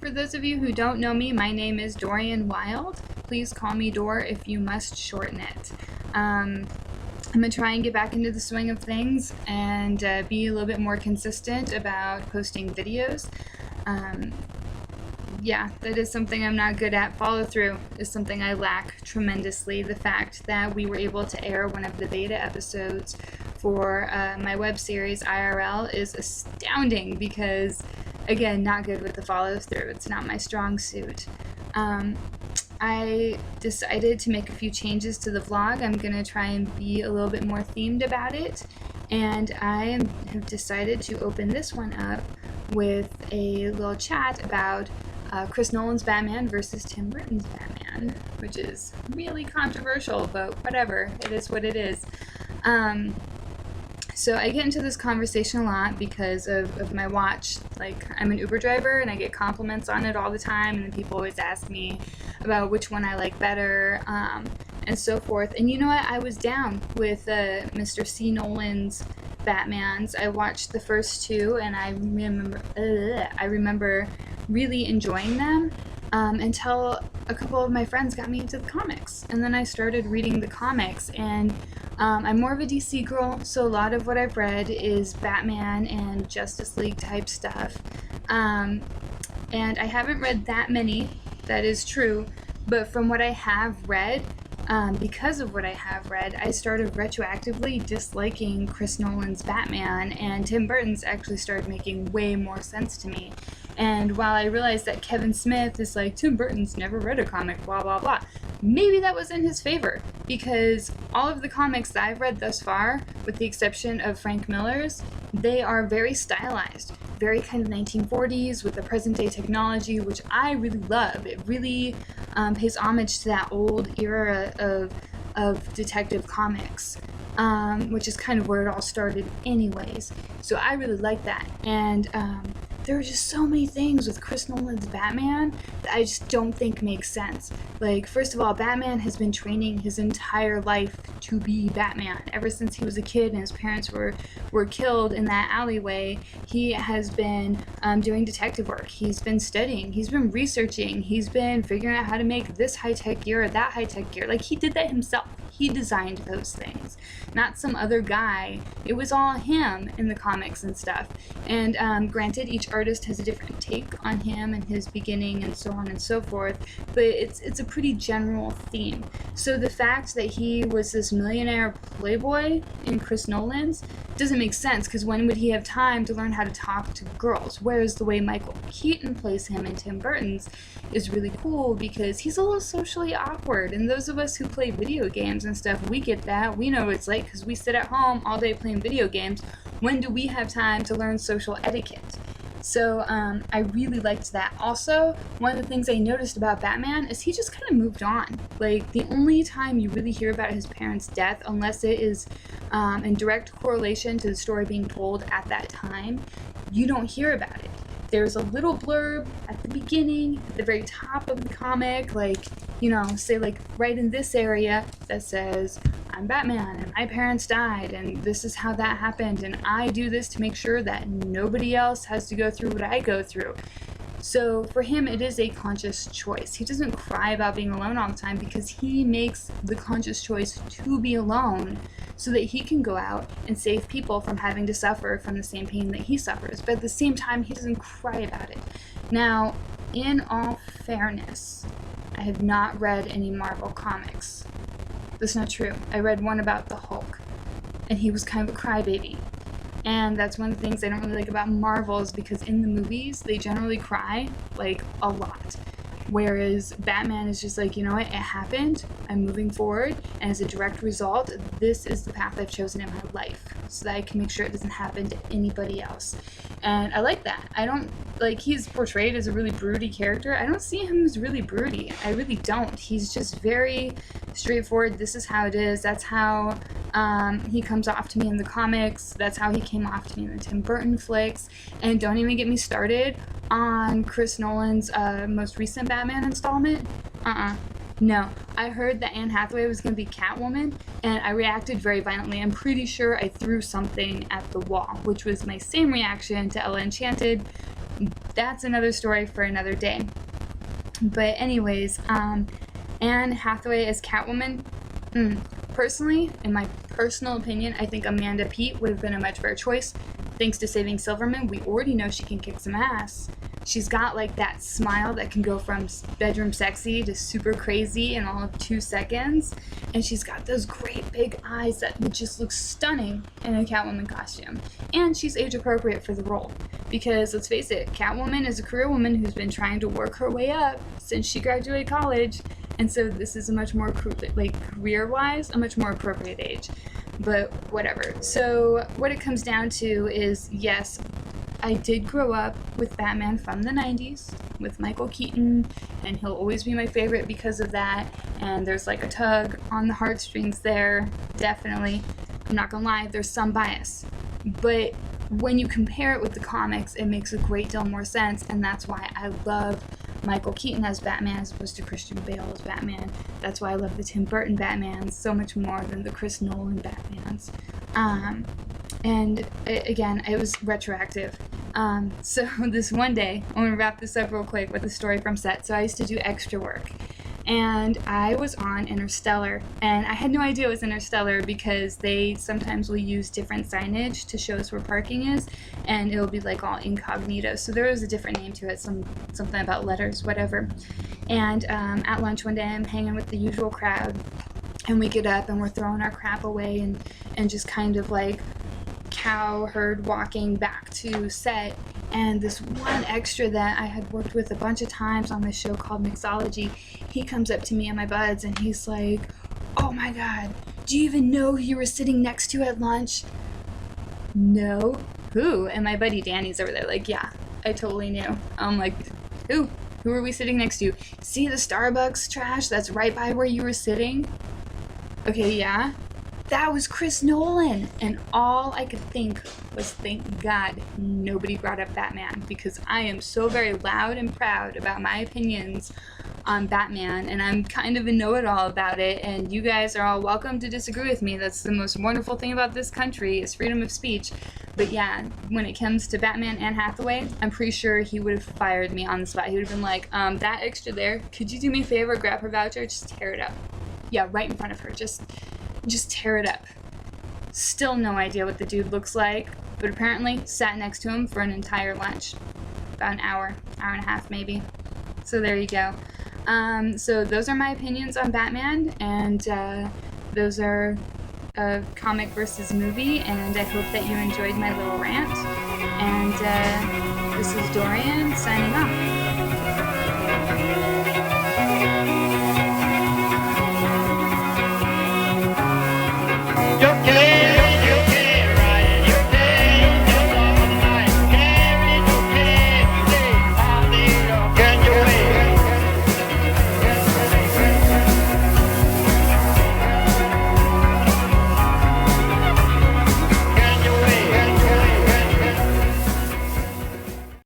for those of you who don't know me, my name is Dorian Wild. Please call me Dor if you must shorten it. I'm going to try and get back into the swing of things and be a little bit more consistent about posting videos. Yeah, that is something I'm not good at. Follow through is something I lack tremendously. The fact that we were able to air one of the beta episodes for my web series IRL is astounding because, again, not good with the follow through. It's not my strong suit. I decided to make a few changes to the vlog. I'm going to try and be a little bit more themed about it. And I have decided to open this one up with a little chat about Chris Nolan's Batman versus Tim Burton's Batman, which is really controversial, but whatever, it is what it is. So I get into this conversation a lot because of my watch. Like, I'm an Uber driver and I get compliments on it all the time, and then people always ask me about which one I like better, and so forth. And you know what? I was down with Mr. C. Nolan's Batmans. I watched the first two and I remember really enjoying them until a couple of my friends got me into the comics, and then I started reading the comics. And I'm more of a DC girl, so a lot of what I've read is Batman and Justice League type stuff, and I haven't read that many, that is true, but from what I have read, because of what I have read, I started retroactively disliking Chris Nolan's Batman, and Tim Burton's actually started making way more sense to me. And while I realized that Kevin Smith is like, Tim Burton's never read a comic, blah, blah, blah, maybe that was in his favor, because all of the comics that I've read thus far, with the exception of Frank Miller's, they are very stylized, very kind of 1940s with the present day technology, which I really love. It really pays homage to that old era of detective comics, which is kind of where it all started anyways. So I really like that. And there are just so many things with Chris Nolan's Batman that I just don't think makes sense. Like, first of all, Batman has been training his entire life to be Batman. Ever since he was a kid and his parents were killed in that alleyway, he has been doing detective work. He's been studying. He's been researching. He's been figuring out how to make this high-tech gear or that high-tech gear. Like, he did that himself. He designed those things, not some other guy. It was all him in the comics and stuff. And granted, each artist has a different take on him and his beginning and so on and so forth, but it's a pretty general theme. So the fact that he was this millionaire playboy in Chris Nolan's doesn't make sense, because when would he have time to learn how to talk to girls? Whereas the way Michael Keaton plays him in Tim Burton's is really cool, because he's a little socially awkward, and those of us who play video games and stuff, we get that. We know what it's like, because we sit at home all day playing video games. When do we have time to learn social etiquette? So I really liked that. Also, one of the things I noticed about Batman is he just kind of moved on. Like, the only time you really hear about his parents' death, unless it is in direct correlation to the story being told at that time, you don't hear about it. There's a little blurb at the beginning, at the very top of the comic, like, you know, say like right in this area that says, I'm Batman and my parents died and this is how that happened and I do this to make sure that nobody else has to go through what I go through. So for him, it is a conscious choice. He doesn't cry about being alone all the time because he makes the conscious choice to be alone so that he can go out and save people from having to suffer from the same pain that he suffers. But at the same time, he doesn't cry about it. Now, in all fairness, I have not read any Marvel comics. That's not true. I read one about the Hulk, and he was kind of a crybaby. And that's one of the things I don't really like about Marvel, is because in the movies, they generally cry, like, a lot. Whereas Batman is just like, you know what, it happened, I'm moving forward, and as a direct result, this is the path I've chosen in my life, so that I can make sure it doesn't happen to anybody else. And I like that. I don't, like, he's portrayed as a really broody character. I don't see him as really broody. I really don't. He's just very straightforward. This is how it is. That's how he comes off to me in the comics. That's how he came off to me in the Tim Burton flicks. And don't even get me started on Chris Nolan's most recent Batman installment. No, I heard that Anne Hathaway was going to be Catwoman, and I reacted very violently. I'm pretty sure I threw something at the wall, which was my same reaction to Ella Enchanted, that's another story for another day. But anyways, Anne Hathaway as Catwoman, personally, in my personal opinion, I think Amanda Peet would have been a much better choice. Thanks to Saving Silverman, we already know she can kick some ass. She's got like that smile that can go from bedroom sexy to super crazy in all of 2 seconds. And she's got those great big eyes that would just look stunning in a Catwoman costume. And she's age appropriate for the role. Because let's face it, Catwoman is a career woman who's been trying to work her way up since she graduated college. And so this is a much more, career-wise, a much more appropriate age. But whatever. So what it comes down to is, yes, I did grow up with Batman from the 90s with Michael Keaton, and he'll always be my favorite because of that. And there's like a tug on the heartstrings there, definitely. I'm not gonna lie, there's some bias. But when you compare it with the comics, it makes a great deal more sense, and that's why I love Michael Keaton as Batman as opposed to Christian Bale as Batman. That's why I love the Tim Burton Batmans so much more than the Chris Nolan Batmans. Again, it was retroactive. So this one day, I'm going to wrap this up real quick with a story from set. So I used to do extra work. And I was on Interstellar, and I had no idea it was Interstellar because they sometimes will use different signage to show us where parking is, and it'll be like all incognito. So there was a different name to it, something about letters, whatever. And at lunch one day, I'm hanging with the usual crowd, and we get up and we're throwing our crap away and just kind of like cow herd walking back to set. And this one extra that I had worked with a bunch of times on this show called Mixology, he comes up to me and my buds and he's like, "Oh my God, do you even know who you were sitting next to at lunch?" "No." "Who?" And my buddy Danny's over there like, "Yeah, I totally knew." I'm like, "Who? Who are we sitting next to?" "See the Starbucks trash that's right by where you were sitting?" "Okay, yeah." "That was Chris Nolan." And all I could think was, thank God nobody brought up Batman, because I am so very loud and proud about my opinions on Batman, and I'm kind of a know-it-all about it, and you guys are all welcome to disagree with me. That's the most wonderful thing about this country, is freedom of speech. But yeah, when it comes to Batman and Hathaway, I'm pretty sure he would have fired me on the spot. He would have been like, that extra there, could you do me a favor, grab her voucher, just tear it up. Yeah, right in front of her, just tear it up. Still no idea what the dude looks like, but apparently sat next to him for an entire lunch. About an hour and a half maybe. So there you go. So those are my opinions on Batman, and those are a comic versus movie, and I hope that you enjoyed my little rant. And this is Dorian signing off.